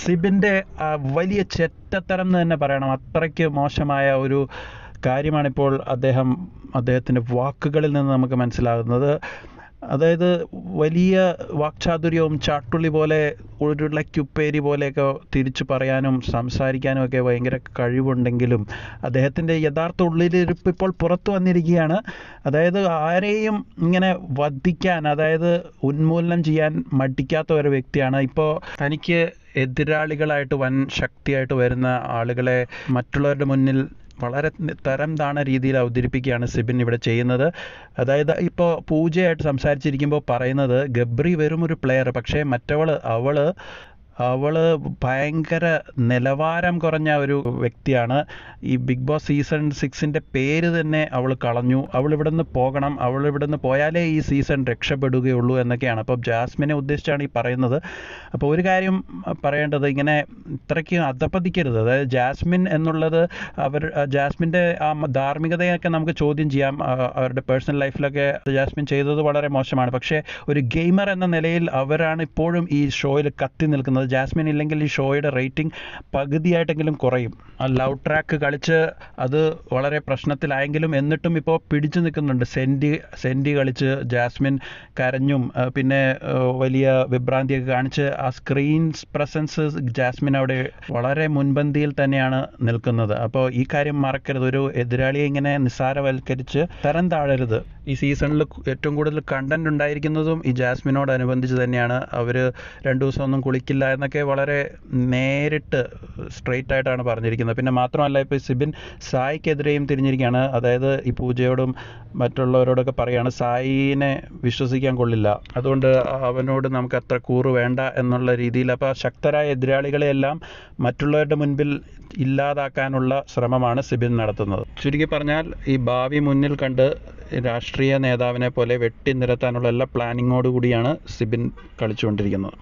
സിബിൻ്റെ വലിയ ചെറ്റത്തരം എന്ന് തന്നെ പറയണം. അത്രയ്ക്ക് മോശമായ ഒരു കാര്യമാണിപ്പോൾ അദ്ദേഹത്തിൻ്റെ വാക്കുകളിൽ നിന്ന് നമുക്ക് മനസ്സിലാകുന്നത്. അതായത് വലിയ വാക്ചാതുര്യവും ചാട്ടുള്ളി പോലെ ഉരുളക്കുപ്പേരി പോലെയൊക്കെ തിരിച്ചു പറയാനും സംസാരിക്കാനും ഒക്കെ ഭയങ്കര കഴിവുണ്ടെങ്കിലും അദ്ദേഹത്തിൻ്റെ യഥാർത്ഥ ഉള്ളിലിരിപ്പ് ഇപ്പോൾ പുറത്തു വന്നിരിക്കുകയാണ്. അതായത് ആരെയും ഇങ്ങനെ വധിക്കാൻ, അതായത് ഉന്മൂലനം ചെയ്യാൻ മടിക്കാത്ത ഒരു വ്യക്തിയാണ്. ഇപ്പോൾ തനിക്ക് എതിരാളികളായിട്ട് വൻ ശക്തിയായിട്ട് വരുന്ന ആളുകളെ മറ്റുള്ളവരുടെ മുന്നിൽ വളരെ തരം താണ രീതിയിൽ അവതരിപ്പിക്കുകയാണ് സിബിൻ ഇവിടെ ചെയ്യുന്നത്. അതായത് ഇപ്പോൾ പൂജയായിട്ട് സംസാരിച്ചിരിക്കുമ്പോൾ പറയുന്നത് ഗബ്രി വെറും ഒരു പ്ലെയർ, പക്ഷേ അവള് ഭയങ്കര നിലവാരം കുറഞ്ഞ ഒരു വ്യക്തിയാണ്. ഈ ബിഗ് ബോസ് സീസൺ 6ൻ്റെ പേര് തന്നെ അവൾ കളഞ്ഞു. അവൾ ഇവിടെ നിന്ന് പോകണം, അവൾ ഇവിടെ നിന്ന് പോയാലേ ഈ സീസൺ രക്ഷപ്പെടുകയുള്ളൂ എന്നൊക്കെയാണ്. അപ്പോൾ ജാസ്മിനെ ഉദ്ദേശിച്ചാണ് ഈ പറയുന്നത്. അപ്പോൾ ഒരു കാര്യം പറയേണ്ടത്, ഇങ്ങനെ ഇത്രയ്ക്ക് അധപ്പതിക്കരുത്. അതായത് ജാസ്മിൻ എന്നുള്ളത് ജാസ്മിൻ്റെ ആ ധാർമ്മികതയൊക്കെ നമുക്ക് ചോദ്യം ചെയ്യാം. അവരുടെ പേഴ്സണൽ ലൈഫിലൊക്കെ ജാസ്മിൻ ചെയ്തത് വളരെ മോശമാണ്. പക്ഷേ ഒരു ഗെയിമർ എന്ന നിലയിൽ അവരാണ് ഇപ്പോഴും ഈ ഷോയിൽ കത്തി നിൽക്കുന്നത്. ജാസ്മിൻ ഇല്ലെങ്കിൽ ഈ ഷോയുടെ റേറ്റിംഗ് പകുതിയായിട്ടെങ്കിലും കുറയും. ലവ് ട്രാക്ക് കളിച്ച് അത് വളരെ പ്രശ്നത്തിലായെങ്കിലും എന്നിട്ടും ഇപ്പോൾ പിടിച്ചു നിൽക്കുന്നുണ്ട്. സെൻറ്റി കളിച്ച് ജാസ്മിൻ കരഞ്ഞും പിന്നെ വലിയ വിഭ്രാന്തിയൊക്കെ കാണിച്ച് ആ സ്ക്രീൻ പ്രസൻസ് ജാസ്മിൻ അവിടെ വളരെ മുൻപന്തിയിൽ തന്നെയാണ് നിൽക്കുന്നത്. അപ്പോൾ ഈ കാര്യം മറക്കരുത്. ഒരു എതിരാളിയെ ഇങ്ങനെ നിസ്സാരവൽക്കരിച്ച് തരം താഴരുത്. ഈ സീസണിൽ ഏറ്റവും കൂടുതൽ കണ്ടന്റ് ഉണ്ടായിരിക്കുന്നതും ഈ ജാസ്മിനോടനുബന്ധിച്ച് തന്നെയാണ്. അവർ 2 ദിവസമൊന്നും കുളിക്കില്ല എന്നൊക്കെ വളരെ നേരിട്ട് സ്ട്രെയിറ്റ് ആയിട്ടാണ് പറഞ്ഞിരിക്കുന്നത്. പിന്നെ മാത്രമല്ല, ഇപ്പോൾ സിബിൻ സായിക്കെതിരെയും തിരിഞ്ഞിരിക്കുകയാണ്. അതായത് ഈ പൂജയോടും മറ്റുള്ളവരോടൊക്കെ പറയുകയാണ് സായിനെ വിശ്വസിക്കാൻ കൊള്ളില്ല, അതുകൊണ്ട് അവനോട് നമുക്ക് അത്ര കൂറ് വേണ്ട എന്നുള്ള രീതിയിൽ. അപ്പോൾ ശക്തരായ എതിരാളികളെയെല്ലാം മറ്റുള്ളവരുടെ മുൻപിൽ ഇല്ലാതാക്കാനുള്ള ശ്രമമാണ് സിബിൻ നടത്തുന്നത്. ചുരുക്കി പറഞ്ഞാൽ ഈ ഭാവി മുന്നിൽ കണ്ട് രാഷ്ട്രീയ നേതാവിനെ പോലെ വെട്ടി നിരത്താനുള്ള എല്ലാ പ്ലാനിങ്ങോടുകൂടിയാണ് സിബിൻ കളിച്ചുകൊണ്ടിരിക്കുന്നത്.